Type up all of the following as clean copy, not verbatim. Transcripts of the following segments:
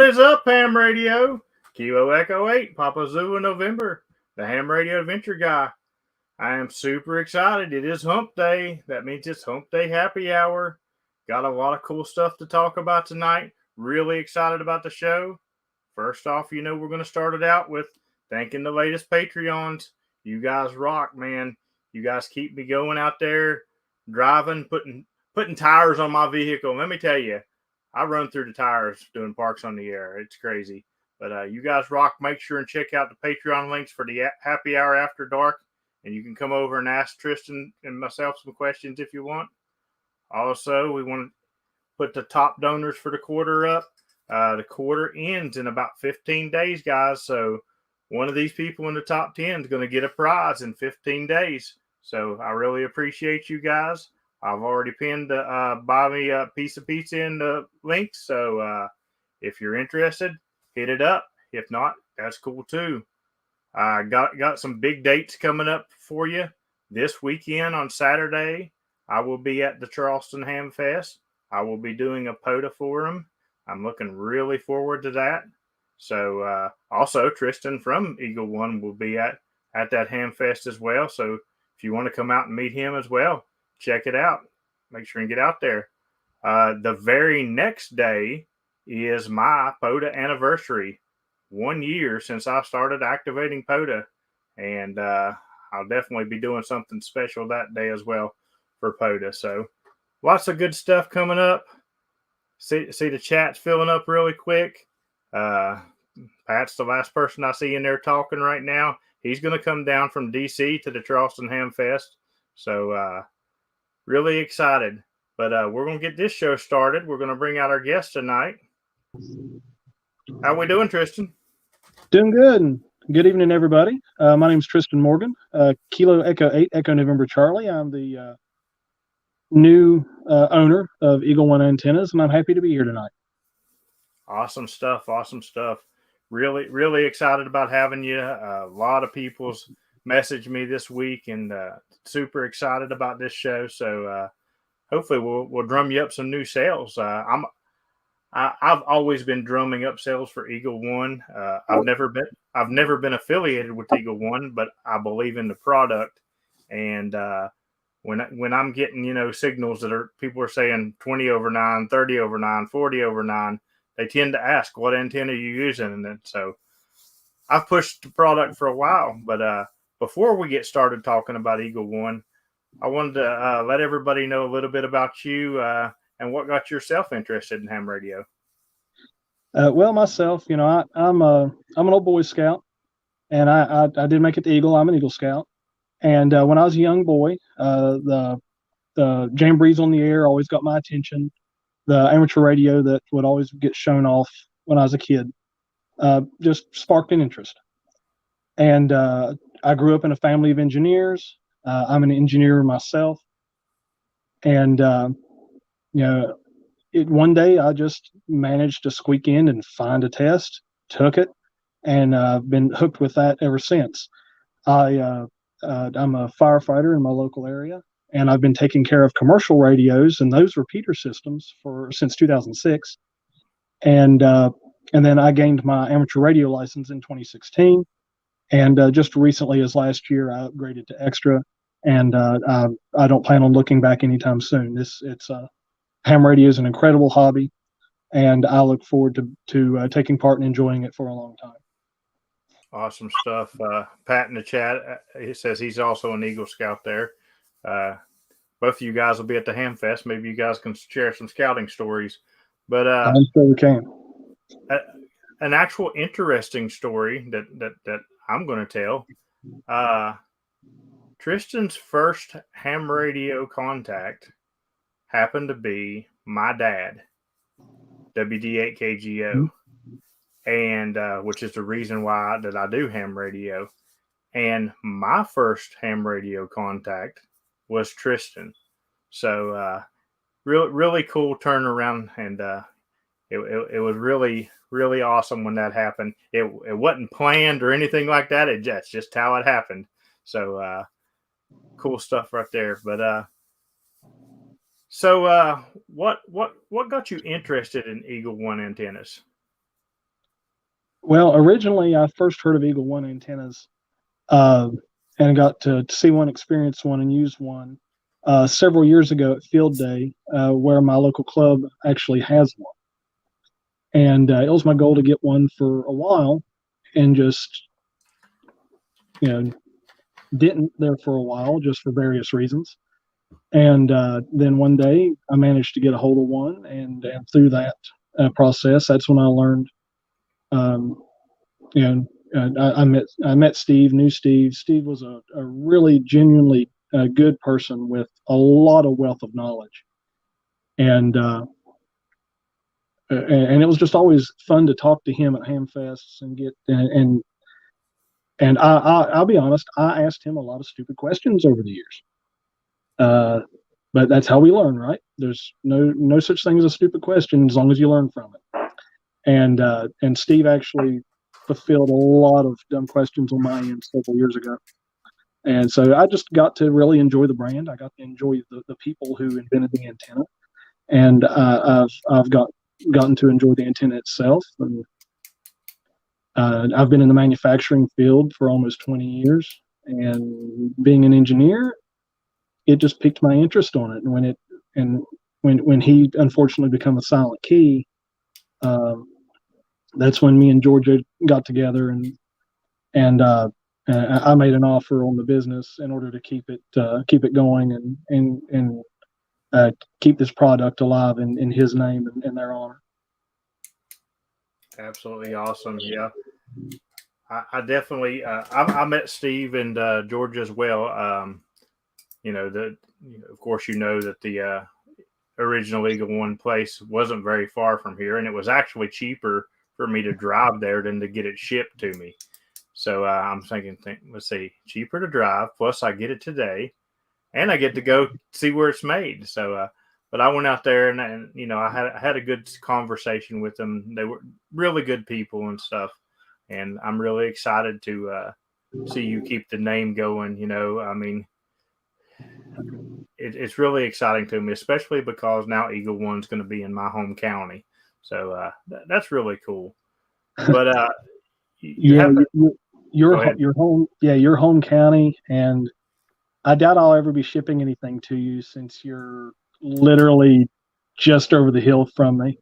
is up, Ham Radio? Kilo Echo 8, Papa Zulu November, the Ham Radio Adventure Guy. I am super excited. It is Hump Day. That means it's Hump Day Happy Hour. Got a lot of cool stuff to talk about tonight. Really excited about the show. First off, we're going to start it out with thanking the latest Patreons. You guys rock, man. You guys keep me going out there, driving, putting tires on my vehicle. Let me tell you, I run through the tires doing Parks on the Air. It's crazy. But you guys rock. Make sure and check out the Patreon links for the Happy Hour After Dark. And you can come over and ask Tristan and myself some questions if you want. Also, we want to put the top donors for the quarter up. The quarter ends in about 15 days, guys. So one of these people in the top 10 is going to get a prize in 15 days. So I really appreciate you guys. I've already pinned buy me a piece of pizza in the link. So if you're interested, hit it up. If not, that's cool too. I got some big dates coming up for you. This weekend on Saturday, I will be at the Charleston Ham Fest. I will be doing a POTA forum. I'm looking really forward to that. So also Tristan from Eagle One will be at that Ham Fest as well. So if you want to come out and meet him as well, check it out. Make sure and get out there. The very next day is my POTA anniversary. 1 year since I started activating POTA. And I'll definitely be doing something special that day as well for POTA. So lots of good stuff coming up. See the chat's filling up really quick. Pat's the last person I see in there talking right now. He's going to come down from DC to the Charleston Ham Fest. So really excited. But we're going to get this show started. We're going to bring out our guest tonight. How we doing, Tristan? Doing good. Good evening, everybody. My name is Tristan Morgan, Kilo Echo 8, Echo November Charlie. I'm the new owner of Eagle One Antennas, and I'm happy to be here tonight. Awesome stuff. Awesome stuff. Really, really excited about having you. A lot of people's messaged me this week, and super excited about this show. So hopefully we'll drum you up some new sales. I've always been drumming up sales for Eagle One. I've never been affiliated with Eagle One, but I believe in the product. And when I'm getting signals that people are saying 20 over 9, 30 over 9, 40 over 9, they tend to ask, what antenna are you using? And then, so I've pushed the product for a while. But before we get started talking about Eagle One, I wanted to let everybody know a little bit about you. And what got yourself interested in ham radio? Well, myself, I'm an old Boy Scout, and I did make it to Eagle. I'm an Eagle Scout, and when I was a young boy, the jamborees on the air always got my attention. The amateur radio that would always get shown off when I was a kid just sparked an interest. And I grew up in a family of engineers. I'm an engineer myself, and one day I just managed to squeak in and find a test, took it, and I've been hooked with that ever since. I'm a firefighter in my local area, and I've been taking care of commercial radios and those repeater systems since 2006. And then I gained my amateur radio license in 2016, and just recently, as last year, I upgraded to extra. And I don't plan on looking back anytime soon. Ham radio is an incredible hobby, and I look forward to taking part and enjoying it for a long time. Awesome stuff. Pat in the chat, he says he's also an Eagle Scout there. Both of you guys will be at the Ham Fest. Maybe you guys can share some scouting stories. But I'm sure we can. An actual interesting story that I'm going to tell. Tristan's first ham radio contact happened to be my dad, WD8KGO, and which is the reason why that I do ham radio. And my first ham radio contact was Tristan. So really cool turnaround, and it was really, really awesome when that happened. It wasn't planned or anything like that. It's just how it happened. So cool stuff right there. But so what got you interested in Eagle One antennas? Well, originally I first heard of Eagle One antennas, uh, and got to see one, experience one, and use one several years ago at Field Day, where my local club actually has one. And it was my goal to get one for a while, and just you know didn't there for a while, just for various reasons. And then one day I managed to get a hold of one, and through that process, that's when I learned. Um, you know, I met Steve, knew Steve. Steve was a really genuinely good person with a lot of wealth of knowledge, and and it was just always fun to talk to him at Hamfests and get and I'll be honest, I asked him a lot of stupid questions over the years. Uh, but that's how we learn, right? There's no such thing as a stupid question as long as you learn from it. And Steve actually fulfilled a lot of dumb questions on my end several years ago. And so I just got to really enjoy the brand. I got to enjoy the people who invented the antenna, and I've gotten to enjoy the antenna itself. And I've been in the manufacturing field for almost 20 years, and being an engineer, it just piqued my interest on it. And when he unfortunately became a silent key, um, that's when me and Georgia got together, and I made an offer on the business in order to keep it going, and keep this product alive in his name and in their honor. Absolutely awesome. Yeah. I definitely, I met Steve and George as well. Of course, that the original Eagle One place wasn't very far from here, and it was actually cheaper for me to drive there than to get it shipped to me. So I'm thinking, let's see, cheaper to drive, plus I get it today, and I get to go see where it's made. So, but I went out there and I had a good conversation with them. They were really good people and stuff, and I'm really excited to see you keep the name going. I mean, it's really exciting to me, especially because now Eagle One's going to be in my home county. So that's really cool. But you Yeah, have to go your ahead. your home, yeah, your home county, and I doubt I'll ever be shipping anything to you since you're literally just over the hill from me.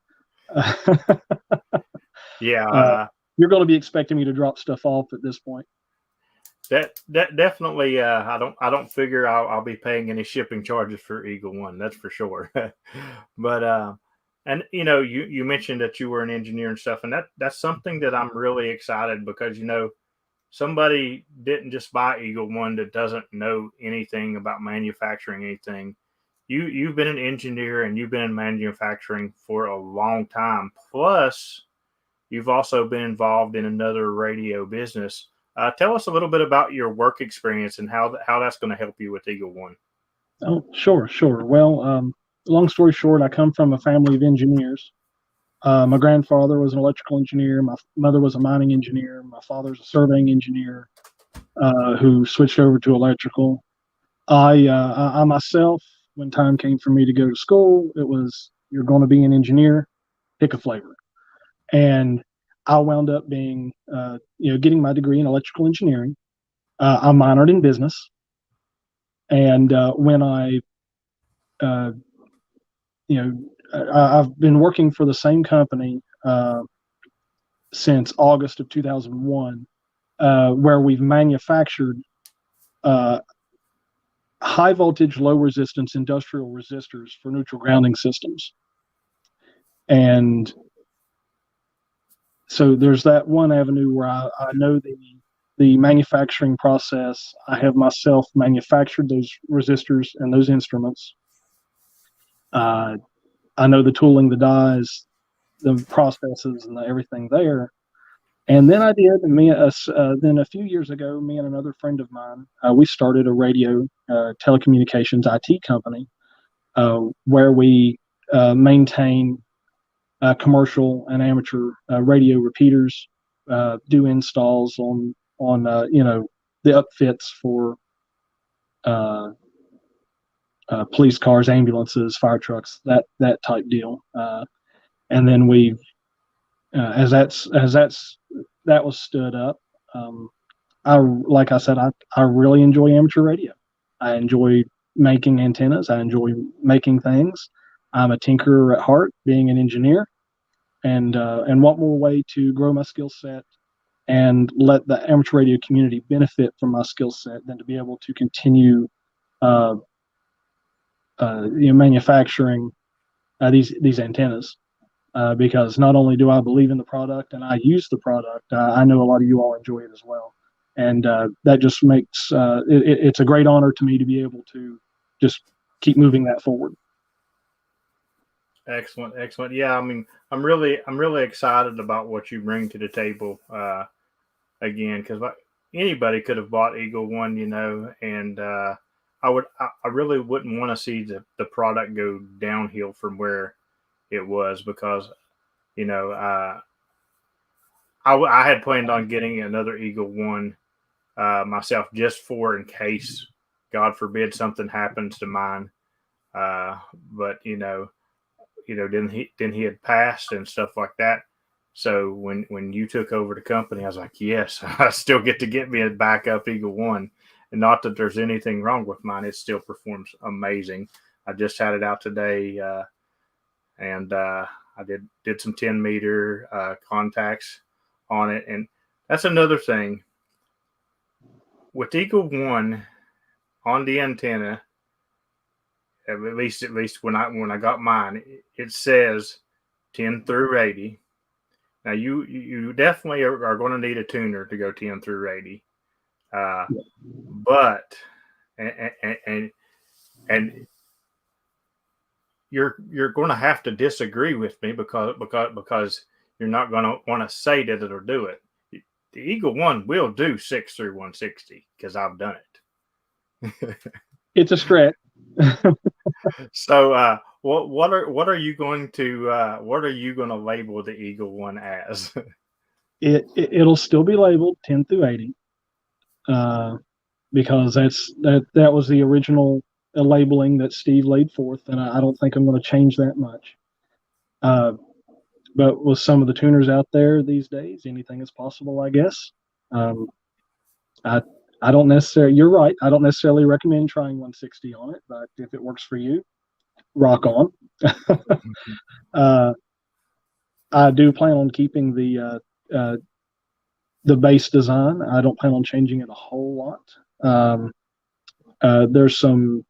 Yeah, uh, you're going to be expecting me to drop stuff off at this point. that definitely. I don't figure I'll be paying any shipping charges for Eagle One. That's for sure. But and you mentioned that you were an engineer and stuff, and that's something that I'm really excited because somebody didn't just buy Eagle One that doesn't know anything about manufacturing anything. You've been an engineer and you've been in manufacturing for a long time. Plus, you've also been involved in another radio business. Tell us a little bit about your work experience and how that's going to help you with Eagle One. Oh, sure, sure. Well, long story short, I come from a family of engineers. My grandfather was an electrical engineer. My mother was a mining engineer. My father's a surveying engineer, who switched over to electrical. I myself, when time came for me to go to school, it was, you're going to be an engineer, pick a flavor. And I wound up being, getting my degree in electrical engineering. I minored in business. And when uh, I've been working for the same company since August of 2001, where we've manufactured uh, high voltage, low resistance industrial resistors for neutral grounding systems. And so there's that one avenue where I know the manufacturing process. I have myself manufactured those resistors and those instruments. I know the tooling, the dies, the processes, and everything there. And then then a few years ago, me and another friend of mine, we started a radio telecommunications IT company, where we maintain commercial and amateur radio repeaters, do installs on the upfits for uh, police cars, ambulances, fire trucks, that type deal. And then we've as that's that was stood up. Like I said, I really enjoy amateur radio. I enjoy making antennas. I enjoy making things. I'm a tinkerer at heart, being an engineer, and what more way to grow my skill set and let the amateur radio community benefit from my skill set than to be able to continue uh, manufacturing these antennas. Because not only do I believe in the product and I use the product, I know a lot of you all enjoy it as well. And that just makes it's a great honor to me to be able to just keep moving that forward. Excellent, excellent. Yeah, I mean, I'm really excited about what you bring to the table. Again, because anybody could have bought Eagle One, and I really wouldn't want to see the product go downhill from where it was, because you know, I had planned on getting another Eagle One myself, just for in case, God forbid, something happens to mine. But then he had passed and stuff like that. So when you took over the company, I was like, yes, I still get to get me a backup Eagle One, and not that there's anything wrong with mine; it still performs amazing. I just had it out today, and I did some 10-meter contacts on it, and that's another thing with Eagle One on the antenna. At least when I got mine, it says 10 through 80. Now you definitely are going to need a tuner to go 10 through 80, but and and you're going to have to disagree with me, because you're not going to want to say that it'll do it. The Eagle One will do 6 through 160 because I've done it. It's a stretch. So what are you going to label the Eagle One as? It'll still be labeled 10 through 80, because that was the original labeling that Steve laid forth, and I don't think I'm going to change that much. But with some of the tuners out there these days, anything is possible, I guess. I I don't necessarily. You're right. I don't necessarily recommend trying 160 on it, but if it works for you, rock on. I do plan on keeping the base design. I don't plan on changing it a whole lot. There's the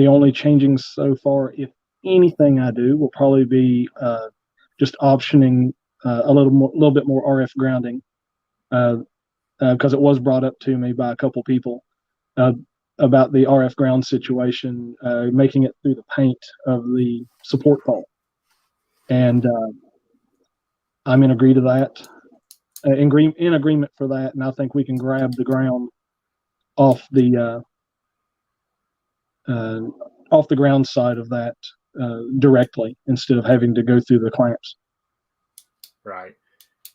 only changing so far, if anything I do, will probably be just optioning a little bit more RF grounding, because it was brought up to me by a couple people about the RF ground situation, making it through the paint of the support pole, and I'm in agree to that. In agreement for that, and I think we can grab the ground off the ground side of that directly, instead of having to go through the clamps. Right.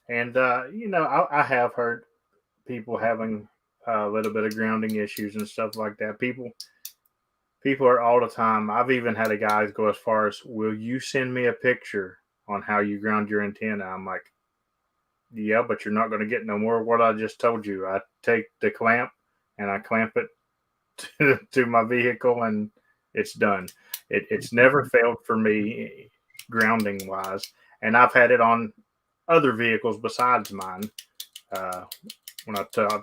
And I have heard people having a little bit of grounding issues and stuff like that. People are all the time. I've even had a guy go as far as, "Will you send me a picture on how you ground your antenna?" I'm like, "Yeah, but you're not going to get no more of what I just told you. I take the clamp and I clamp it to my vehicle, and it's done." It's never failed for me grounding wise, and I've had it on other vehicles besides mine. When I took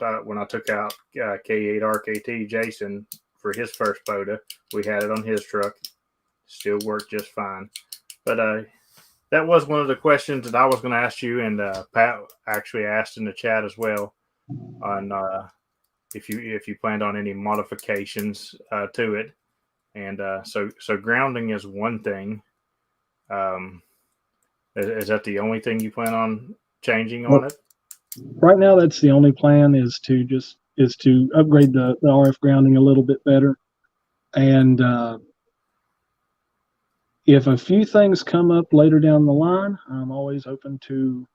out K8 RKT Jason for his first Boda, we had it on his truck. Still worked just fine. But that was one of the questions that I was going to ask you, and Pat actually asked in the chat as well, on if you planned on any modifications to it. And so grounding is one thing. Is that the only thing you plan on changing on it? Right now, that's the only plan, is to upgrade the RF grounding a little bit better. And if a few things come up later down the line, I'm always open to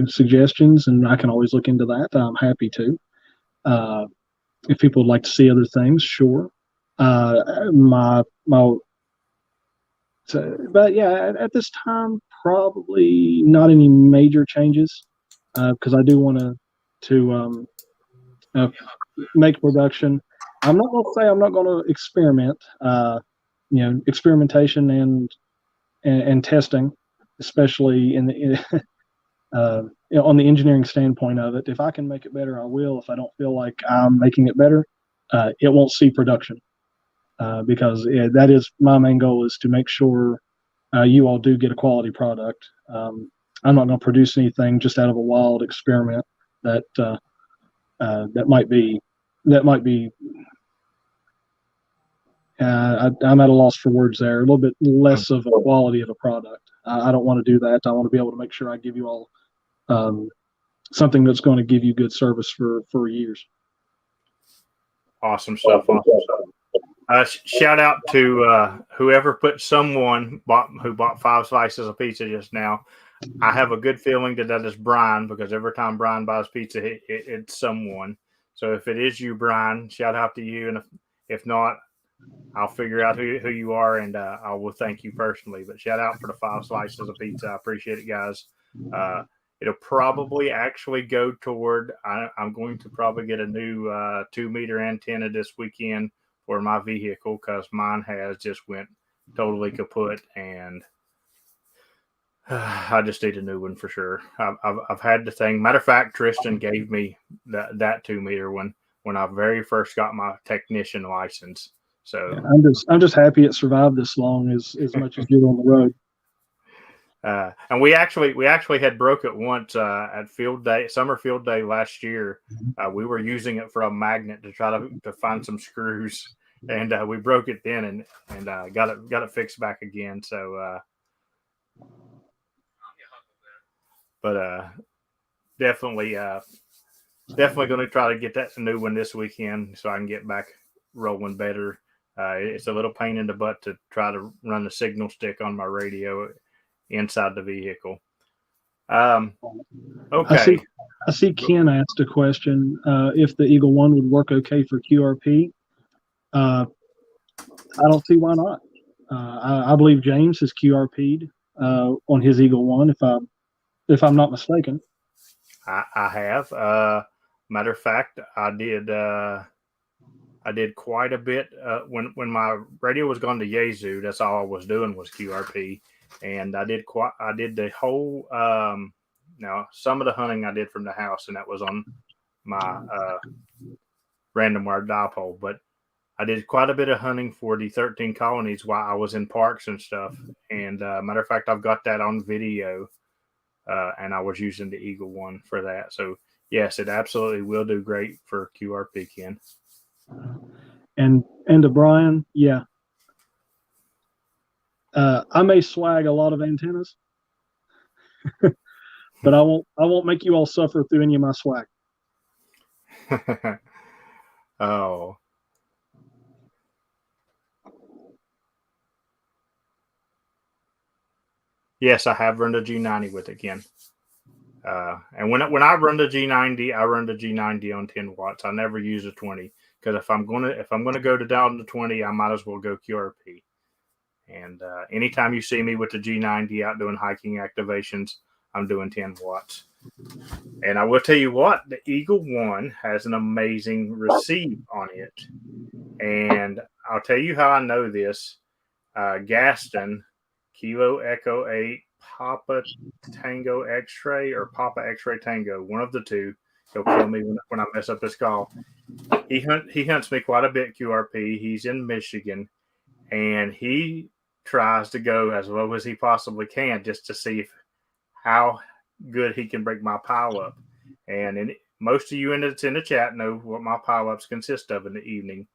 suggestions, and I can always look into that. I'm happy to. If people would like to see other things, sure. But yeah, at this time, probably not any major changes. because I do want to make production. I'm not going to say I'm not going to experiment. Experimentation and testing, especially on the engineering standpoint of it. If I can make it better, I will. If I don't feel like I'm making it better, it won't see production because that is my main goal, is to make sure you all do get a quality product. I'm not going to produce anything just out of a wild experiment that that might be. I'm at a loss for words there. A little bit less of a quality of a product. I don't want to do that. I want to be able to make sure I give you all something that's going to give you good service for years. Awesome stuff. Shout out to whoever who bought 5 slices of pizza just now. I have a good feeling that is Brian, because every time Brian buys pizza, it's someone. So if it is you, Brian, shout out to you. And if not, I'll figure out who you are, and I will thank you personally. But shout out for the 5 slices of pizza. I appreciate it, guys. It'll probably actually go toward, I'm going to probably get a new 2-meter antenna this weekend for my vehicle, because mine has just went totally kaput, and I just need a new one for sure. I've had the thing. Matter of fact, Tristan gave me that 2-meter one when I very first got my technician license. So I'm just happy it survived this long, as much as you're on the road. And we actually had broke it once at summer field day last year. We were using it for a magnet to try to find some screws, and we broke it then and got it fixed back again. So, but definitely going to try to get that new one this weekend so I can get back rolling better. It's a little pain in the butt to try to run the signal stick on my radio inside the vehicle. Okay. I see Ken asked a question if the Eagle One would work okay for QRP. I don't see why not. I believe James has QRP'd on his Eagle One, if I'm not mistaken. I have. Matter of fact, I did quite a bit when my radio was gone to Yazoo. That's all I was doing was QRP, and I did the whole. Now some of the hunting I did from the house, and that was on my random wire dipole. But I did quite a bit of hunting for the 13 colonies while I was in parks and stuff. And matter of fact, I've got that on video, and I was using the Eagle One for that. So yes, it absolutely will do great for QRP, Ken. And to Brian, yeah. I may swag a lot of antennas, but I won't make you all suffer through any of my swag. Oh. Yes, I have run the G90 with it, Ken. And when I run the G90, I run the G90 on 10 watts. I never use a 20, because if I'm gonna go down to 20, I might as well go QRP. And anytime you see me with the G90 out doing hiking activations, I'm doing 10 watts. And I will tell you what, the Eagle One has an amazing receive on it. And I'll tell you how I know this. Gaston, Kilo Echo 8, Papa Tango X-Ray, or Papa X-Ray Tango, one of the two. He'll kill me when I mess up his call. He hunts me quite a bit, QRP. He's in Michigan, and he tries to go as low as he possibly can just to see how good he can break my pile up. And most of you that's in the chat know what my pile ups consist of in the evening.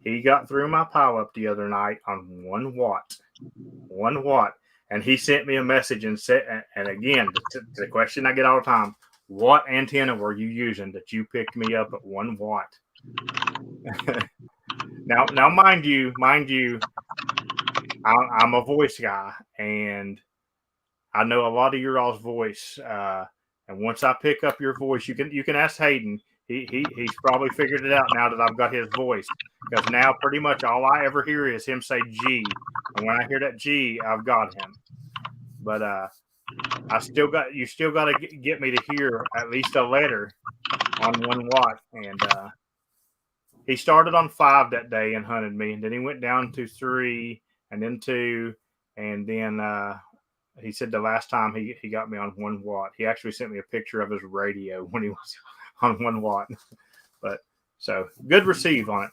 He got through my pile up the other night on 1 watt. 1 watt. And he sent me a message and said, and again, the question I get all the time, what antenna were you using that you picked me up at 1 watt? now, mind you, I'm a voice guy, and I know a lot of your all's voice. And once I pick up your voice, you can ask Hayden. He's probably figured it out now that I've got his voice, because now pretty much all I ever hear is him say G, and when I hear that G, I've got him. But you still got to get me to hear at least a letter on 1 watt. And he started on 5 that day and hunted me, and then he went down to 3, and then 2, and then he said the last time he got me on 1 watt. He actually sent me a picture of his radio when he was on 1 watt. But so good receive on it.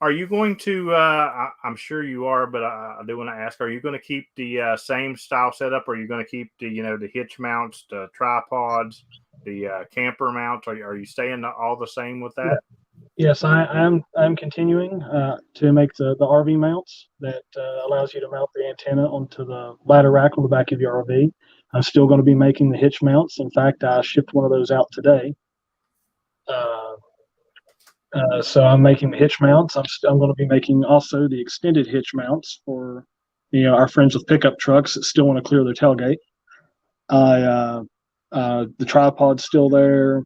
Are you going to? I'm sure you are, but I do want to ask: are you going to keep the same style setup? Or are you going to keep the hitch mounts, the tripods, the camper mounts? Are you staying all the same with that? Yes, I'm continuing to make the RV mounts that allows you to mount the antenna onto the ladder rack on the back of your RV. I'm still going to be making the hitch mounts. In fact, I shipped one of those out today. Uh, so I'm making the hitch mounts. I'm going to be making also the extended hitch mounts for our friends with pickup trucks that still want to clear their tailgate. The tripod's still there.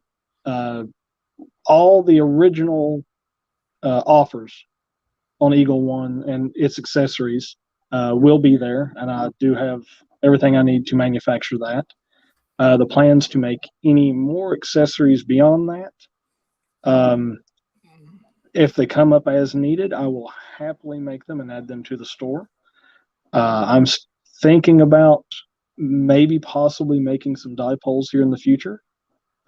All the original offers on Eagle One and its accessories will be there, and I do have everything I need to manufacture that. The plans to make any more accessories beyond that, if they come up as needed, I will happily make them and add them to the store. I'm thinking about maybe possibly making some dipoles here in the future.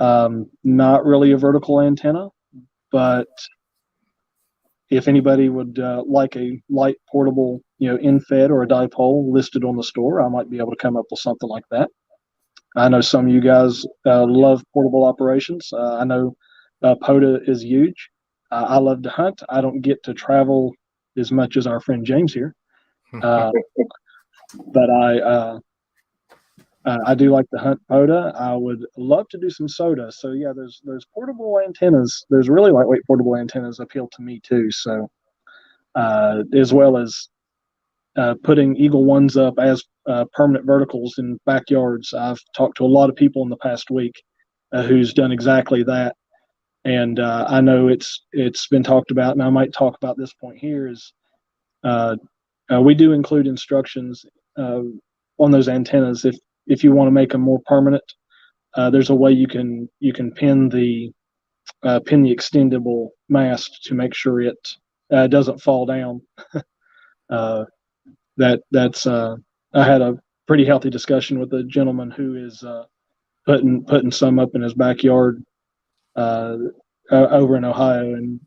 Not really a vertical antenna, but if anybody would like a light portable, in-fed or a dipole listed on the store, I might be able to come up with something like that. I know some of you guys love portable operations. I know POTA is huge. I love to hunt. I don't get to travel as much as our friend James here, but I do like to hunt POTA. I would love to do some SOTA. So yeah, there's portable antennas. There's really lightweight portable antennas appeal to me too. So as well as putting Eagle Ones up as permanent verticals in backyards. I've talked to a lot of people in the past week who's done exactly that. And I know it's been talked about, and I might talk about this point here is we do include instructions on those antennas if you want to make them more permanent. There's a way you can pin the extendable mast to make sure it doesn't fall down. That's I had a pretty healthy discussion with a gentleman who is putting some up in his backyard over in Ohio, and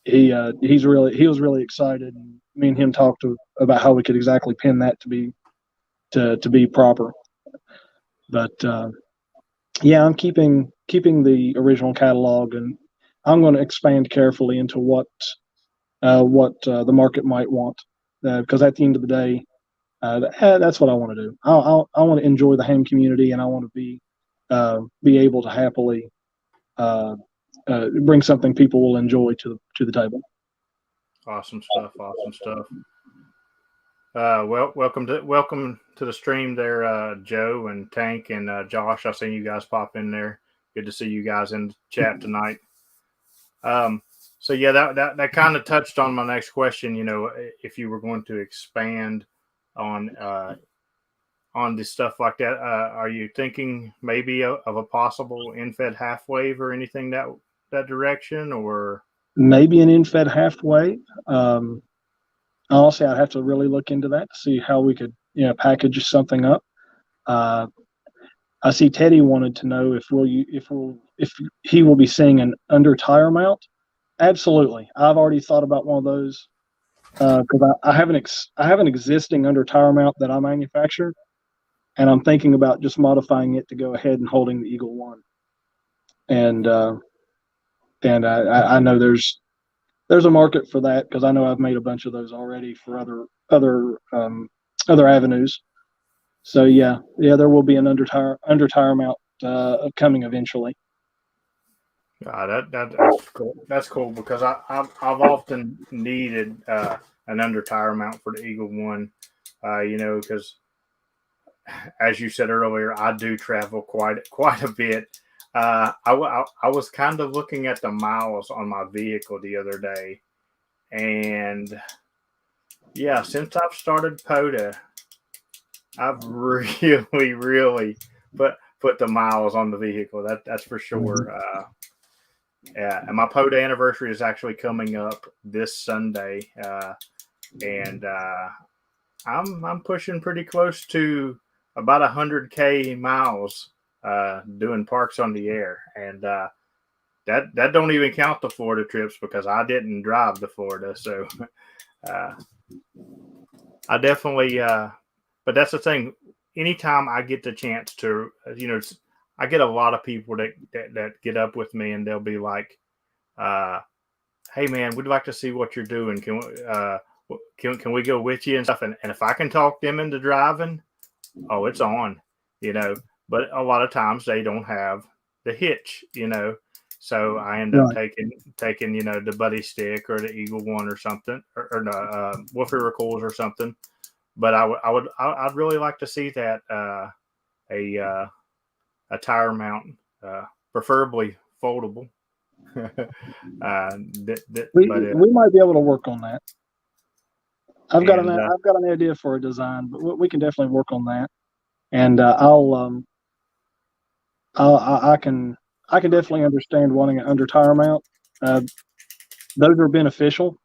he was really excited. And me and him talked about how we could exactly pin that to be proper. But yeah, I'm keeping the original catalog, and I'm going to expand carefully into what the market might want, because at the end of the day, that's what I want to do. I want to enjoy the ham community, and I want to be able to happily bring something people will enjoy to the table. Awesome stuff. Awesome stuff. Welcome to the stream there, Joe and Tank and Josh. I've seen you guys pop in there. Good to see you guys in the chat tonight. So yeah, that kind of touched on my next question. If you were going to expand on this stuff like that, are you thinking maybe of a possible in-fed half wave or anything that direction, or maybe an in-fed half wave? Honestly, I'd have to really look into that to see how we could package something up. I see Teddy wanted to know if he will be seeing an under tire mount. Absolutely, I've already thought about one of those because I have an existing under tire mount that I manufacture, and I'm thinking about just modifying it to go ahead and holding the Eagle One. And I know there's a market for that because I know I've made a bunch of those already for other avenues. So yeah, there will be an under tire mount coming eventually. That's cool. That's cool because I've often needed an under tire mount for the Eagle One. Because as you said earlier, I do travel quite a bit. I was kind of looking at the miles on my vehicle the other day, and yeah, since I've started POTA, I've really, really put the miles on the vehicle. That's for sure. Yeah, and my POD anniversary is actually coming up this Sunday, and I'm pushing pretty close to about 100K miles doing parks on the air, and that don't even count the Florida trips because I didn't drive to Florida, so uh, I definitely. But that's the thing. Anytime I get the chance to, I get a lot of people that get up with me and they'll be like, uh, "Hey man, we'd like to see what you're doing. Can we go with you and stuff?" And if I can talk them into driving, oh, it's on, you know. But a lot of times they don't have the hitch, you know. So I end up Right. taking the buddy stick or the Eagle One or something, or no, Wolf River Coals or something. But I'd really like to see that a a tire mount, preferably foldable. We might be able to work on that. I've got And an idea for a design, but we can definitely work on that. And I can definitely understand wanting an under tire mount. Uh, those are beneficial.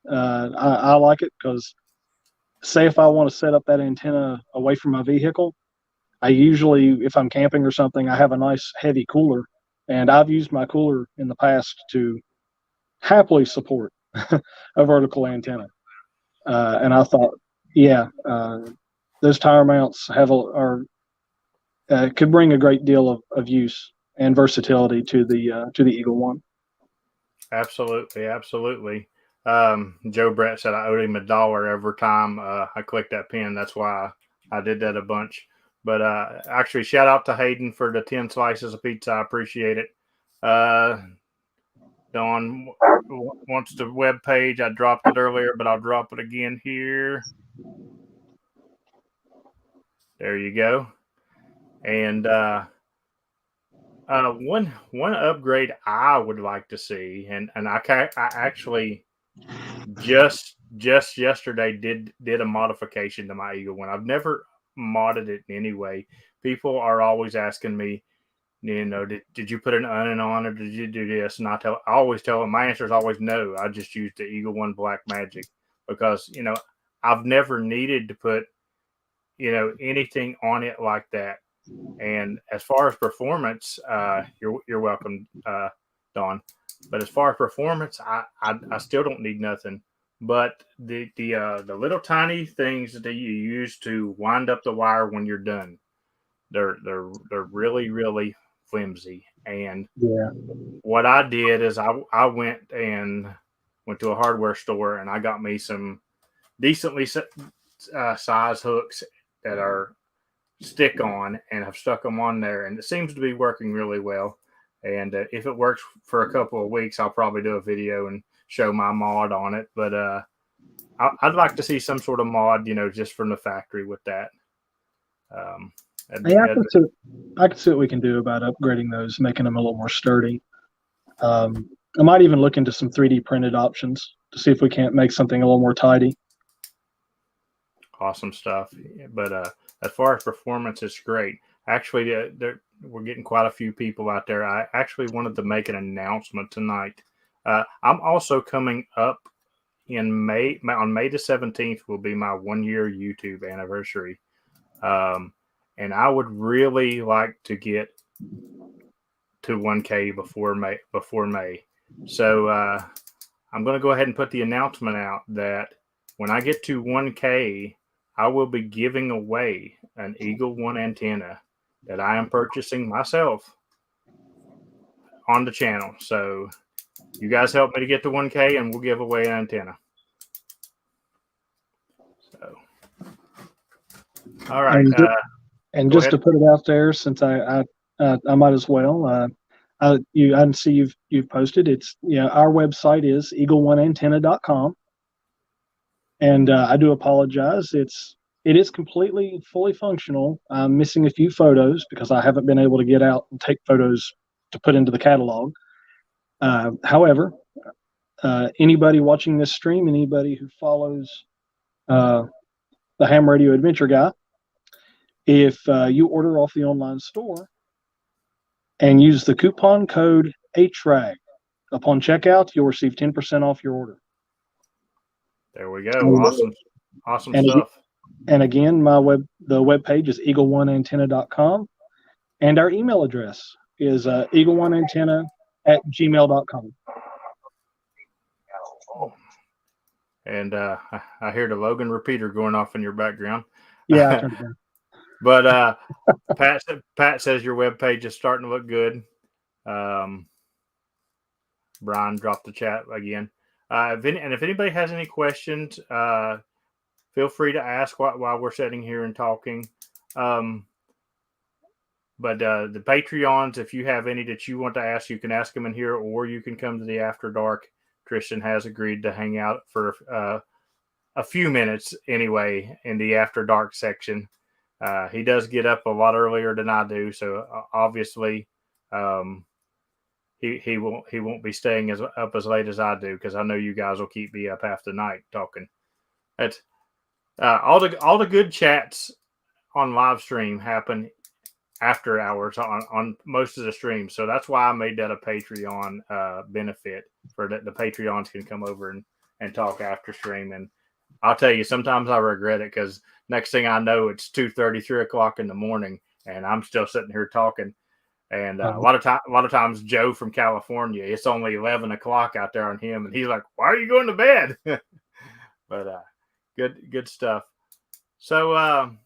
I like it because say if I want to set up that antenna away from my vehicle, I usually, if I'm camping or something, I have a nice heavy cooler, and I've used my cooler in the past to happily support a vertical antenna. And I thought, yeah, those tire mounts could bring a great deal of use and versatility to the Eagle One. absolutely, absolutely. Joe Brett said I owed him $1 every time I clicked that pin. That's why I did that a bunch. But actually, shout out to Hayden for the 10 slices of pizza. I appreciate it. Dawn wants the web page. I dropped it earlier, but I'll drop it again here. There you go. And one upgrade I would like to see, and I actually just yesterday did a modification to my Eagle One. I've never modded it in any way. People are always asking me, did you put an onion on or did you do this? And I always tell them my answer is always no. I just use the Eagle One Black Magic because I've never needed to put anything on it like that. And as far as performance, you're welcome, Don. But as far as performance, I still don't need nothing. But the little tiny things that you use to wind up the wire when you're done, they're really really flimsy. And Yeah. what I did is I went to a hardware store and I got me some decently size hooks that are stick on and have stuck them on there, and it seems to be working really well. And if it works for a couple of weeks, I'll probably do a video and show my mod on it. But I'd like to see some sort of mod, just from the factory with that. Yeah, I can see what we can do about upgrading those, making them a little more sturdy. I might even look into some 3D printed options to see if we can't make something a little more tidy. Awesome stuff. But as far as performance, it's great. Actually, we're getting quite a few people out there. I actually wanted to make an announcement tonight. I'm also coming up in May. On May the 17th will be my 1 year YouTube anniversary. And I would really like to get to 1K before May. So I'm going to go ahead and put the announcement out that when I get to 1K, I will be giving away an Eagle One antenna that I am purchasing myself on the channel. So you guys help me to get to 1K and we'll give away an antenna. So, all right. And just to put it out there, since I might as well. I see you've posted. It's our website is eagle1antenna.com, and I do apologize. It is completely fully functional. I'm missing a few photos because I haven't been able to get out and take photos to put into the catalog. However, anybody watching this stream, anybody who follows the Ham Radio Adventure Guy, If you order off the online store and use the coupon code HRAG upon checkout, you'll receive 10% off your order. There we go. Awesome And, stuff. and again, the web page is eagle1antenna.com, and our email address is eagle1antenna@gmail.com. And I hear the Logan repeater going off in your background. Yeah, I turned it down. But Pat says your webpage is starting to look good. Brian dropped the chat again. If anybody has any questions, feel free to ask while we're sitting here and talking. But the Patreons, if you have any that you want to ask, you can ask them in here, or you can come to the After Dark. Christian has agreed to hang out for a few minutes anyway in the After Dark section. He does get up a lot earlier than I do, so obviously he won't be staying up as late as I do, because I know you guys will keep me up half the night talking. That's all the good chats on live stream happen after hours on most of the streams, so that's why I made that a Patreon benefit, for that the Patreons can come over and talk after stream. And I'll tell you, sometimes I regret it, because next thing I know, it's 2:30, 3 o'clock in the morning, and I'm still sitting here talking. And a lot of times, Joe from California, it's only 11 o'clock out there on him, and he's like, "Why are you going to bed?" But good stuff. So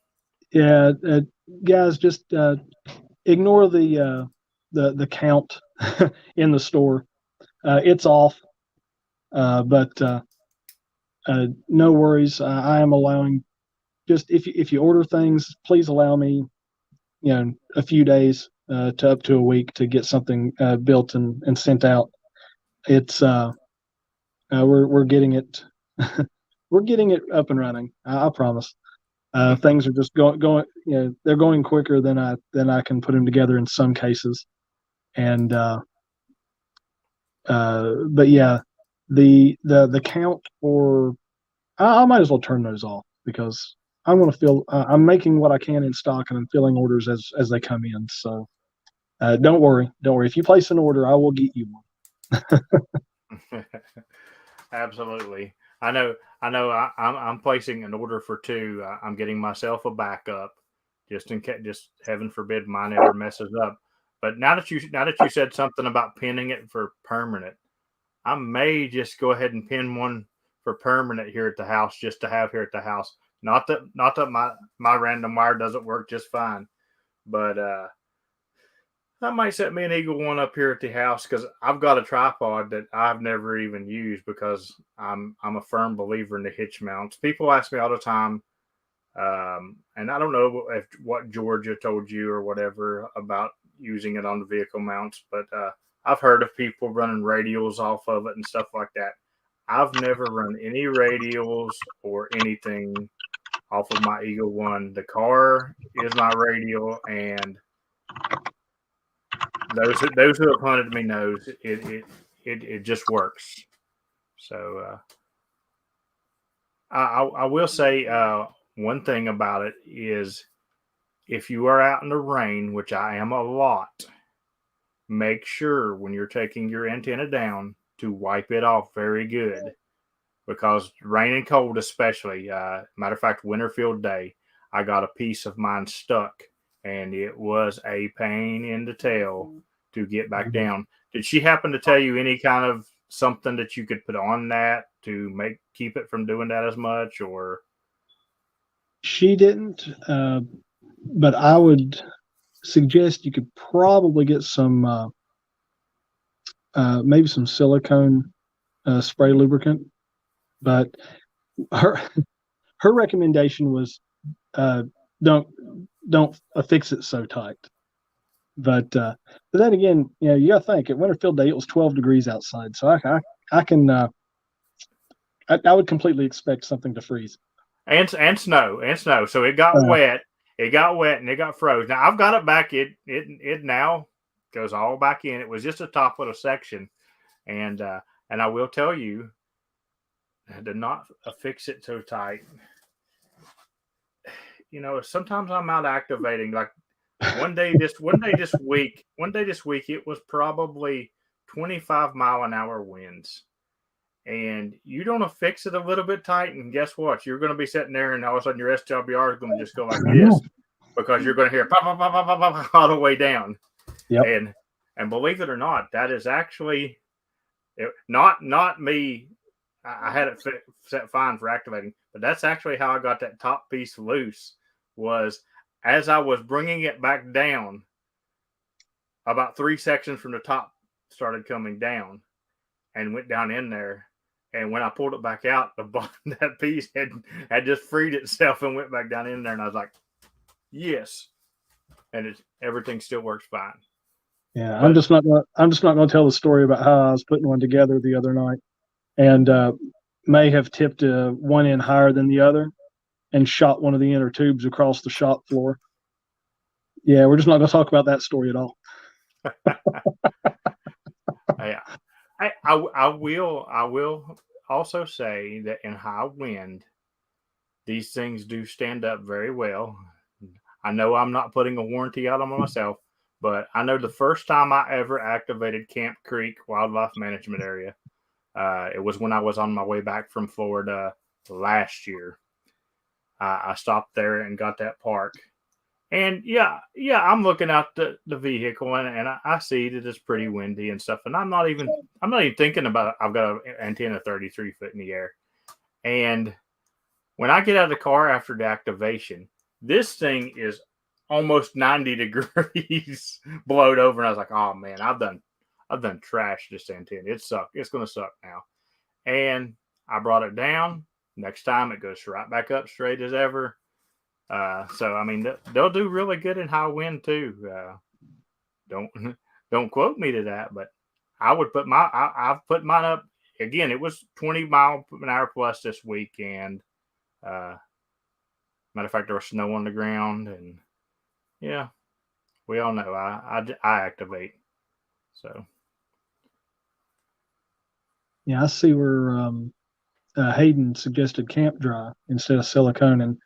yeah, guys, just ignore the count in the store. It's off, but no worries. I am allowing, just if you order things, please allow me, a few days to up to a week to get something built and sent out. It's we're getting it we're getting it up and running. I promise. Things are just going. They're going quicker than I can put them together in some cases. And but yeah, the count for, I might as well turn those off, because I'm going to feel I'm making what I can in stock, and I'm filling orders as they come in. So don't worry. If you place an order, I will get you one. absolutely. I know. I'm placing an order for 2. I'm getting myself a backup, just in case. Just heaven forbid mine ever messes up. But now that you said something about pinning it for permanent, I may just go ahead and pin one for permanent here at the house, just to have here at the house. Not that my random wire doesn't work just fine, but I might set me an Eagle One up here at the house, because I've got a tripod that I've never even used, because I'm a firm believer in the hitch mounts. People ask me all the time, and I don't know what Georgia told you or whatever about using it on the vehicle mounts, but I've heard of people running radials off of it and stuff like that. I've never run any radials or anything off of my Eagle One. The car is my radial, and those who have hunted me knows it just works. So I will say one thing about it is, if you are out in the rain, which I am a lot, make sure when you're taking your antenna down to wipe it off very good, because rain and cold especially. Matter of fact, Winterfield Day, I got a piece of mine stuck, and it was a pain in the tail to get back down. Did she happen to tell you any kind of something that you could put on that to keep it from doing that as much? Or She didn't, but I would suggest you could probably get some maybe some silicone spray lubricant. But her recommendation was don't affix it so tight. But then again, you got to think, at Winterfield Day it was 12 degrees outside, so I can I would completely expect something to freeze. And snow. So it got wet. It got wet and it got froze. Now I've got it back. It now goes all back in. It was just a top little section, and I will tell you, I did not affix it so tight. sometimes I'm out activating. Like one day this week, it was probably 25-mile-an-hour winds. And you don't fix it a little bit tight, and guess what? You're going to be sitting there, and all of a sudden your SWR is going to just go like I this know. because you're going to hear pop, pop, pop, pop, pop, pop, all the way down. Yep. And believe it or not, that is actually not me. I had it set fine for activating, but that's actually how I got that top piece loose. Was as I was bringing it back down, about 3 sections from the top started coming down, and went down in there. And when I pulled it back out, that piece had just freed itself and went back down in there. And I was like, yes. And everything still works fine. Yeah, But I'm just not gonna tell the story about how I was putting one together the other night, and may have tipped one end higher than the other, and shot one of the inner tubes across the shop floor. Yeah, we're just not gonna talk about that story at all. I will also say that in high wind, these things do stand up very well. I know I'm not putting a warranty out on myself, but I know the first time I ever activated Camp Creek Wildlife Management Area, it was when I was on my way back from Florida last year. I stopped there and got that park. And yeah, I'm looking out the vehicle, and I see that it's pretty windy and stuff. And I'm not even thinking about it. I've got an antenna 33 foot in the air. And when I get out of the car after the activation, this thing is almost 90 degrees blowed over. And I was like, oh man, I've done trashed this antenna. It sucked. It's gonna suck now. And I brought it down. Next time it goes right back up straight as ever. So I mean, they'll do really good in high wind too. Don't don't quote me to that, but I would put I've put mine up again. It was 20 mile an hour plus this week, and matter of fact, there was snow on the ground, and yeah, we all know I activate. So Yeah, I see where Hayden suggested Camp Dry instead of silicone, and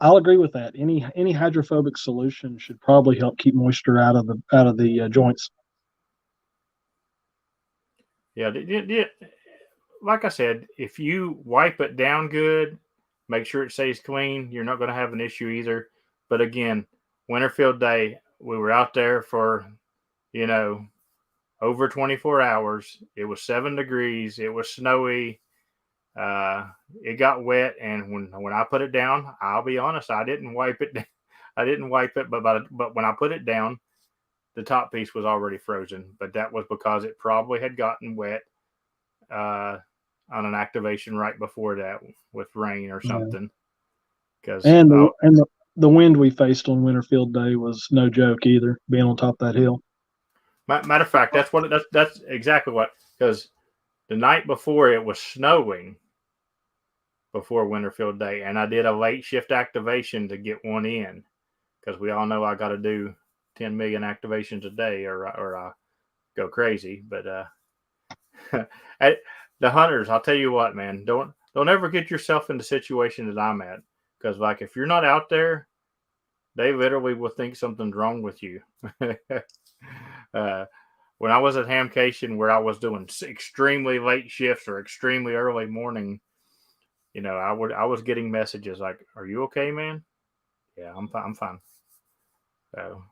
I'll agree with that. Any hydrophobic solution should probably help keep moisture out of the joints. yeah, like I said, if you wipe it down good, make sure it stays clean, you're not going to have an issue either. But again, Winterfield Day, we were out there for, you know, over 24 hours. It was 7 degrees. It was snowy. It got wet, and when I put it down, I'll be honest, I didn't wipe it. I didn't wipe it, but when I put it down, the top piece was already frozen. But that was because it probably had gotten wet on an activation right before that with rain or Yeah. something. Because And the wind we faced on Winterfield Day was no joke either, being on top of that hill. matter of fact, that's exactly what, because the night before it was snowing before Winterfield Day, and I did a late shift activation to get one in because we all know I got to do 10 million activations a day or I go crazy. But the hunters, I'll tell you what, man, don't ever get yourself in the situation that I'm at, because like if you're not out there, they literally will think something's wrong with you. When I was at Hamcation, where I was doing extremely late shifts or extremely early morning, I was getting messages like, "Are you okay, man?" Yeah, I'm fine. I'm fine. So,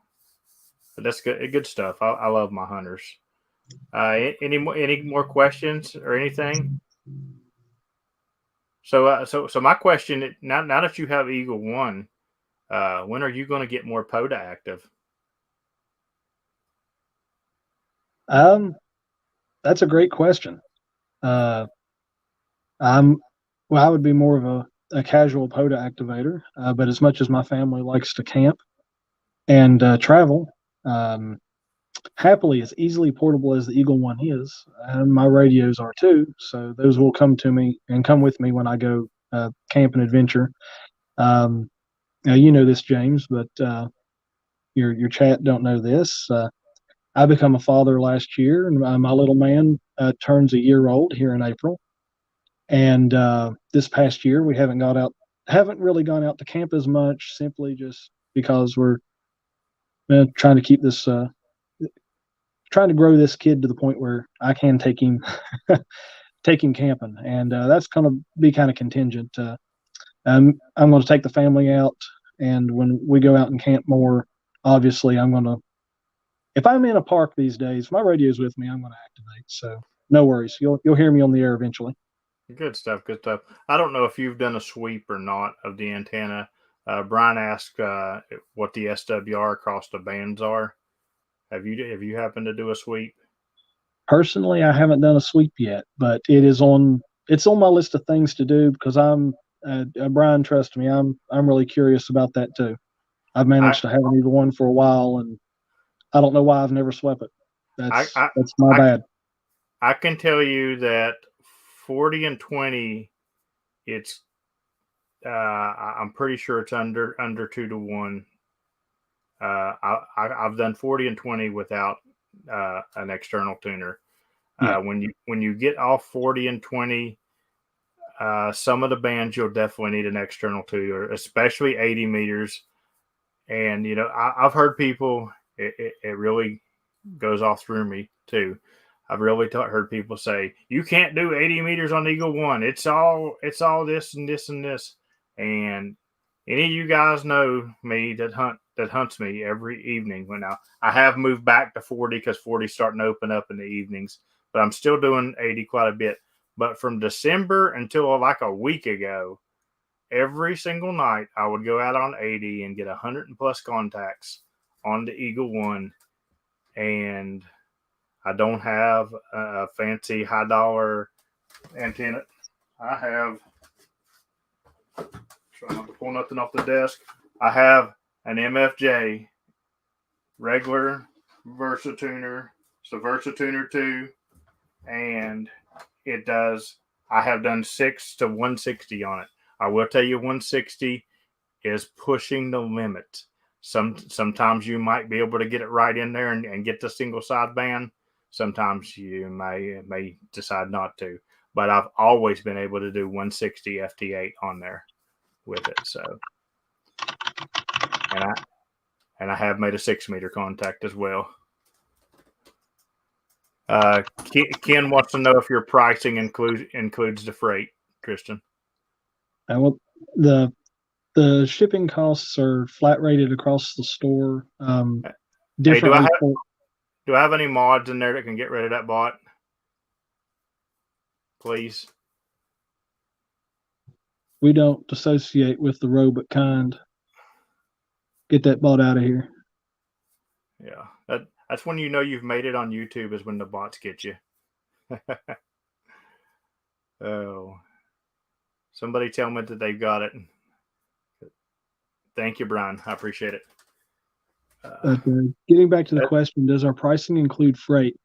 but that's good stuff. I love my hunters. Any more questions or anything? So my question now that you have Eagle One, when are you going to get more POTA active? That's a great question. Uh, I'm well, I would be more of a casual POTA activator, but as much as my family likes to camp and travel, happily as easily portable as the Eagle One is, and my radios are too. So those will come to me and come with me when I go camp and adventure. Now you know this, James, but your chat don't know this. I become a father last year, and my little man turns a year old here in April. And this past year, we haven't haven't really gone out to camp as much, simply just because we're trying to keep this, trying to grow this kid to the point where I can take him, take him camping, and that's going to be kind of contingent. I'm going to take the family out, and when we go out and camp more, obviously I'm going to. If I'm in a park these days, my radio's with me. I'm going to activate, so no worries. You'll hear me on the air eventually. Good stuff. Good stuff. I don't know if you've done a sweep or not of the antenna. Brian asked what the SWR across the bands are. Have you happened to do a sweep? Personally, I haven't done a sweep yet, but it's on my list of things to do because I'm Brian. Trust me, I'm really curious about that too. I've I managed to have either one for a while, and I don't know why I've never swept it. I I, That's my I, bad. I can tell you that 40 and 20, it's I'm pretty sure it's under 2 to 1. I've done 40 and 20 without an external tuner. Yeah, When you get off 40 and 20, some of the bands you'll definitely need an external tuner, especially 80 meters. And I've heard people. It really goes all through me too. I've really heard people say you can't do 80 meters on Eagle One. It's all this and this and this. And any of you guys know me that hunts me every evening. When I have moved back to 40 because 40 is starting to open up in the evenings, but I'm still doing 80 quite a bit. But from December until like a week ago, every single night I would go out on 80 and get 100 and plus contacts on the Eagle One. And I don't have a fancy high dollar antenna. I have, trying not to pull nothing off the desk. I have an MFJ regular Versatuner. It's a Versatuner 2, and it does. I have done 6 to 160 on it. I will tell you, 160 is pushing the limit. Sometimes you might be able to get it right in there and get the single sideband. Sometimes you may decide not to. But I've always been able to do 160 FT8 on there with it. So, and I have made a 6-meter contact as well. Ken wants to know if your pricing includes the freight, Tristan. well, the shipping costs are flat rated across the store. Hey, Differently. Do I have any mods in there that can get rid of that bot? Please. We don't associate with the robot kind. Get that bot out of here. Yeah, that's when you know you've made it on YouTube, is when the bots get you. Oh, somebody tell me that they've got it. Thank you, Brian. I appreciate it. Getting back to the question, does our pricing include freight?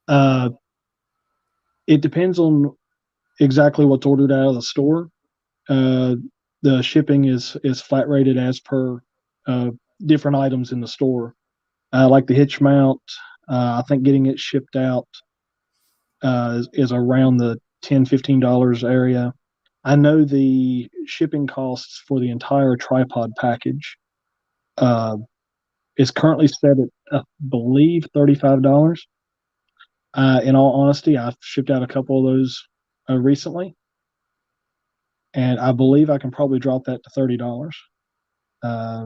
It depends on exactly what's ordered out of the store. The shipping is flat rated as per different items in the store. Like the hitch mount, I think getting it shipped out is around the $10-15 area. I know the shipping costs for the entire tripod package is currently set at, I believe, $35. In all honesty, I've shipped out a couple of those recently, and I believe I can probably drop that to $30.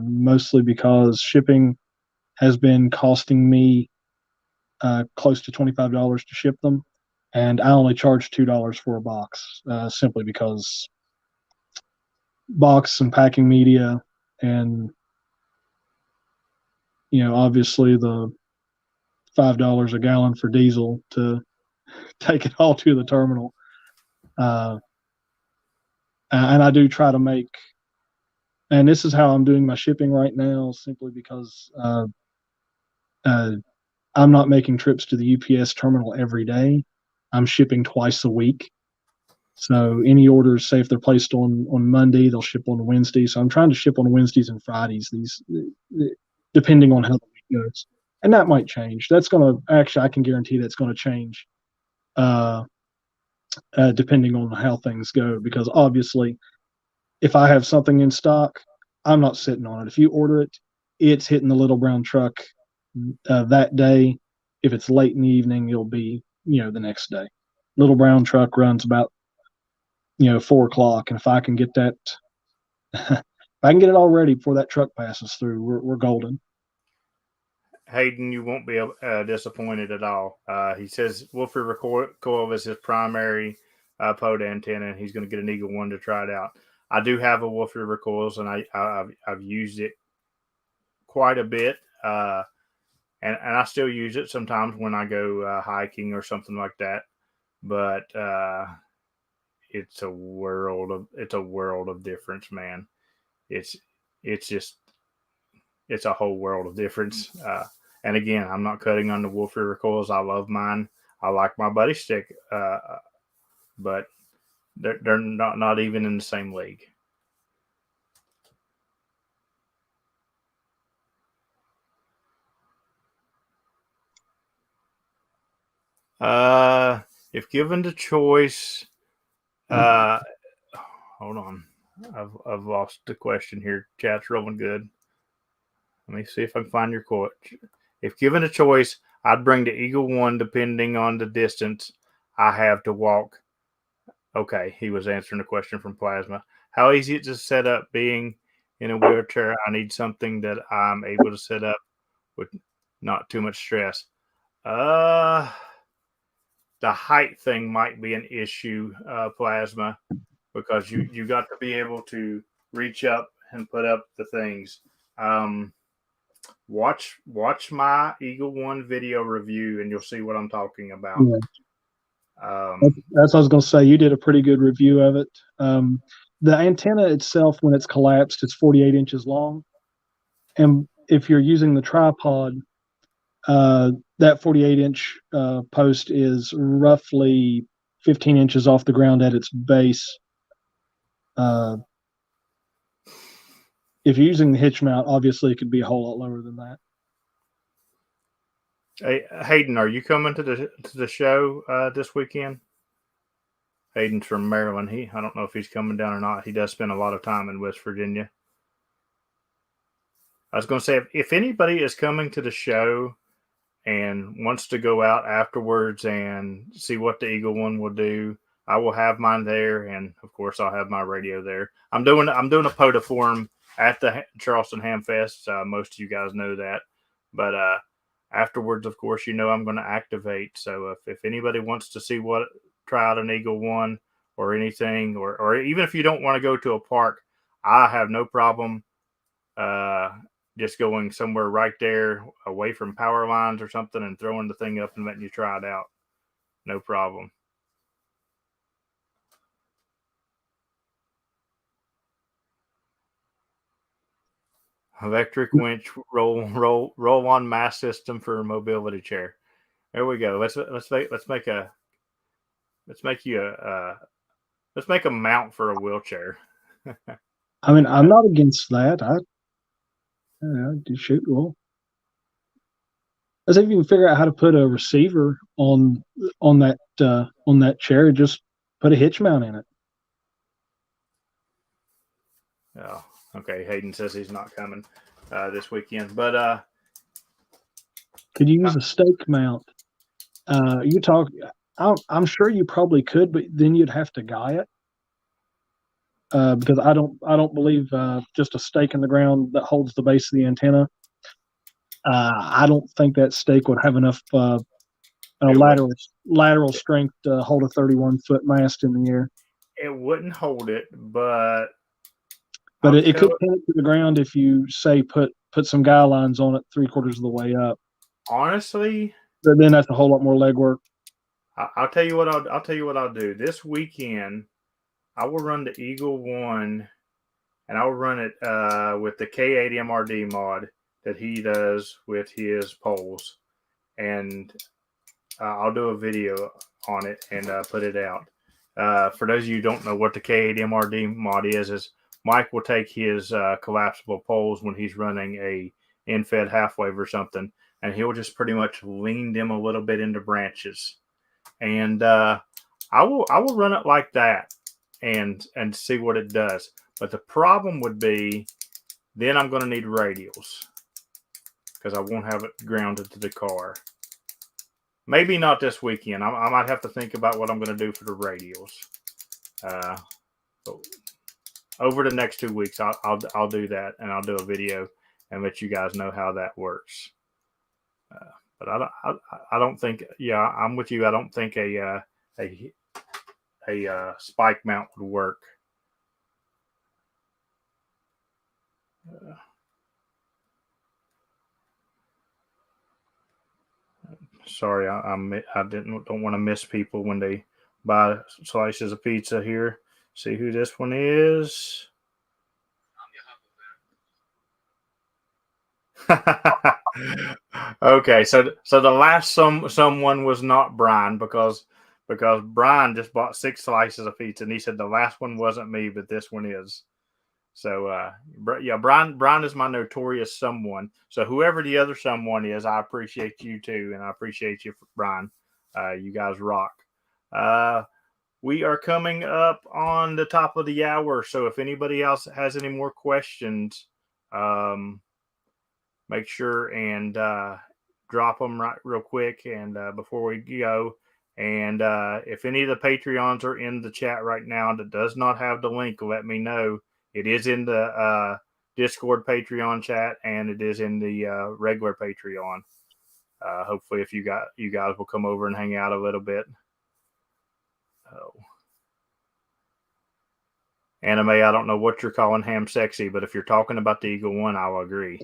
Mostly because shipping has been costing me close to $25 to ship them, and I only charge $2 for a box, simply because box and packing media, and obviously the $5 a gallon for diesel to take it all to the terminal. And I do try to make, and this is how I'm doing my shipping right now, simply because I'm not making trips to the UPS terminal every day. I'm shipping twice a week. So any orders, say if they're placed on Monday, they'll ship on Wednesday. So I'm trying to ship on Wednesdays and Fridays, depending on how the week goes. And that might change. That's going to, actually, I can guarantee that's going to change depending on how things go, because obviously if I have something in stock, I'm not sitting on it. If you order it, it's hitting the little brown truck that day. If it's late in the evening, it'll be, the next day. Little brown truck runs about, 4 o'clock. And if I can get that, if I can get it all ready before that truck passes through, we're golden. Hayden, you won't be disappointed at all. He says Wolfie recoil is his primary pod antenna, and he's going to get an Eagle One to try it out. I do have a Wolfie recoils, and I've used it quite a bit, and I still use it sometimes when I go hiking or something like that. But it's a world of difference, man. It's a whole world of difference. And again, I'm not cutting on the Wolfie recoils. I love mine. I like my buddy stick, but they're not even in the same league. If given the choice, hold on, I've lost the question here. Chat's rolling good. Let me see if I can find your quote. If given a choice, I'd bring the Eagle One depending on the distance I have to walk. Okay, he was answering a question from Plasma. How easy it to set up being in a wheelchair? I need something that I'm able to set up with not too much stress. The height thing might be an issue, Plasma, because you got to be able to reach up and put up the things. Watch my Eagle One video review, and you'll see what I'm talking about. Yeah. That's what I was going to say. You did a pretty good review of it. The antenna itself, when it's collapsed, it's 48 inches long. And if you're using the tripod, that 48-inch post is roughly 15 inches off the ground at its base. If you're using the hitch mount, obviously it could be a whole lot lower than that. Hey, Hayden, are you coming to the show this weekend? Hayden's from Maryland. I don't know if he's coming down or not. He does spend a lot of time in West Virginia. I was going to say, if anybody is coming to the show and wants to go out afterwards and see what the Eagle One will do, I will have mine there, and of course I'll have my radio there. I'm doing a POTA forum at the Charleston Ham Fest. Most of you guys know that, but afterwards, of course, I'm going to activate. So if anybody wants to try out an Eagle One or anything, or even if you don't want to go to a park, I have no problem just going somewhere right there away from power lines or something and throwing the thing up and letting you try it out. No problem. Electric winch roll on mass system for a mobility chair. There we go. Let's make a mount for a wheelchair. I mean, I'm not against that. I do shoot well. Let's see if you can figure out how to put a receiver on that chair. Just put a hitch mount in it. Oh, okay. Hayden says he's not coming this weekend, but could you use a stake mount? I'm sure you probably could, but then you'd have to guy it. Because I don't believe just a stake in the ground that holds the base of the antenna. I don't think that stake would have enough lateral strength to hold a 31-foot mast in the air. It wouldn't hold it, but it could pin it to the ground if you say put some guy lines on it 3/4 of the way up. Honestly, but then that's a whole lot more legwork. I'll tell you what I'll do this weekend. I will run the Eagle One, and I'll run it with the K80 MRD mod that he does with his poles, and I'll do a video on it and put it out. For those of you who don't know what the K80 MRD mod is Mike will take his collapsible poles when he's running a in-fed half wave or something, and he'll just pretty much lean them a little bit into branches, and I will run it like that and see what it does. But the problem would be then I'm going to need radials because I won't have it grounded to the car. Maybe not this weekend. I might have to think about what I'm going to do for the radials. Over the next 2 weeks, I'll do that, and I'll do a video and let you guys know how that works. But I don't think. Yeah, I'm with you. I don't think a spike mount would work. Sorry, I don't want to miss people when they buy slices of pizza here. See who this one is. Okay, so the last someone was not Brian because Brian just bought 6 slices of pizza and he said the last one wasn't me, but this one is. So yeah, Brian is my notorious someone. So whoever the other someone is, I appreciate you too, and I appreciate you, Brian. You guys rock. We are coming up on the top of the hour, so if anybody else has any more questions, make sure and drop them right real quick and before we go. And if any of the Patreons are in the chat right now that does not have the link, let me know. It is in the Discord Patreon chat, and it is in the regular Patreon. Hopefully, if you guys will come over and hang out a little bit. Oh. Anime, I don't know what you're calling ham sexy, but if you're talking about the Eagle One, I'll agree.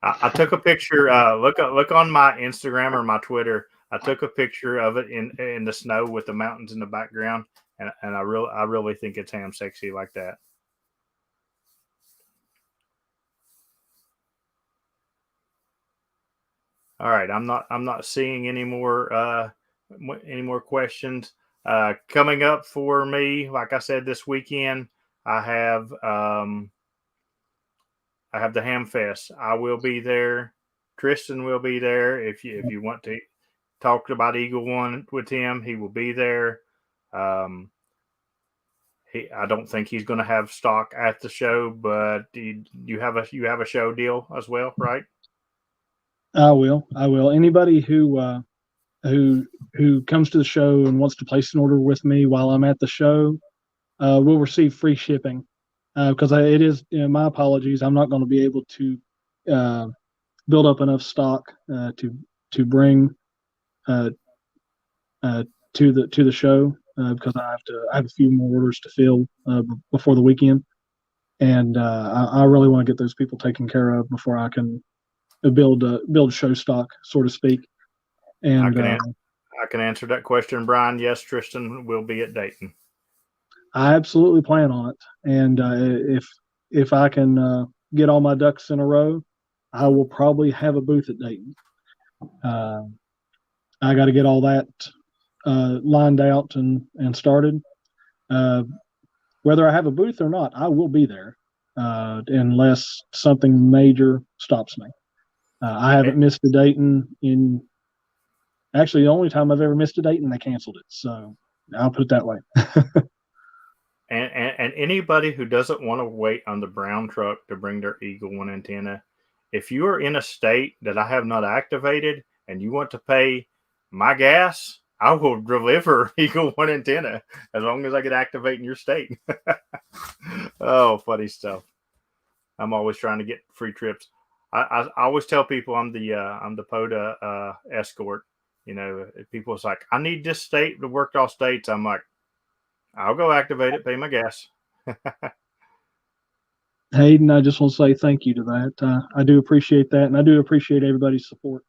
I took a picture. Look on my Instagram or my Twitter. I took a picture of it in the snow with the mountains in the background, and I really think it's ham sexy like that. All right, I'm not seeing any more questions coming up for me. Like I said, this weekend I have the Ham Fest. I will be there. Tristan will be there. If you want to talk about Eagle One with him, he will be there. I don't think he's going to have stock at the show, but you have a show deal as well, right? I will. Anybody who comes to the show and wants to place an order with me while I'm at the show will receive free shipping. Because it is, my apologies, I'm not going to be able to build up enough stock to bring to the show because I have a few more orders to fill before the weekend, and I really want to get those people taken care of before I can build show stock, so to speak. And I can answer that question, Brian. Yes, Tristan will be at Dayton. I absolutely plan on it, and if I can get all my ducks in a row, I will probably have a booth at Dayton. I got to get all that lined out and started. Whether I have a booth or not, I will be there unless something major stops me. I haven't missed a Dayton in. Actually, the only time I've ever missed a Dayton, they canceled it. So I'll put it that way. And anybody who doesn't want to wait on the brown truck to bring their Eagle One antenna, if you are in a state that I have not activated and you want to pay my gas, I will deliver Eagle One antenna as long as I get activate in your state. Oh, funny stuff. I'm always trying to get free trips. I always tell people I'm the POTA escort. People it's like, I need this state to work all states. I'm like, I'll go activate it, pay my gas. Hayden, I just want to say thank you to that. I do appreciate that, and I do appreciate everybody's support.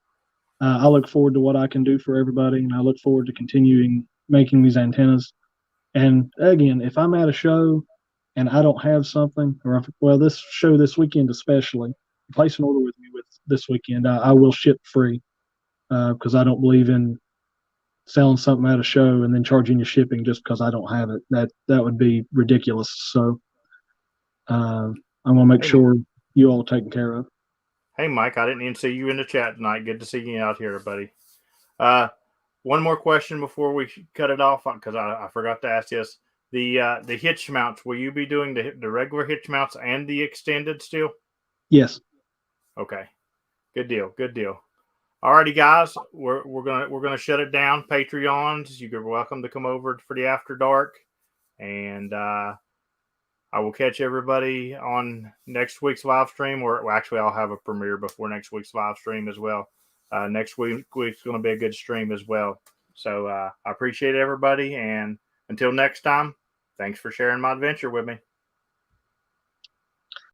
I look forward to what I can do for everybody, and I look forward to continuing making these antennas. And again, if I'm at a show and I don't have something, this show this weekend especially, place an order with me with this weekend, I will ship free because I don't believe in selling something at a show and then charging you shipping just because I don't have it. That would be ridiculous. So I'm gonna make sure you all are taken care of. Hey, Mike, I didn't even see you in the chat tonight. Good to see you out here, buddy. One more question before we cut it off because I forgot to ask this. the hitch mounts, will you be doing the regular hitch mounts and the extended still? Yes. Okay. Good deal. Good deal. Alrighty, guys, we're gonna shut it down. Patreons, you're welcome to come over for the after dark, and I will catch everybody on next week's live stream. Or well, actually, I'll have a premiere before next week's live stream as well. Next week's going to be a good stream as well. So I appreciate everybody, and until next time, thanks for sharing my adventure with me.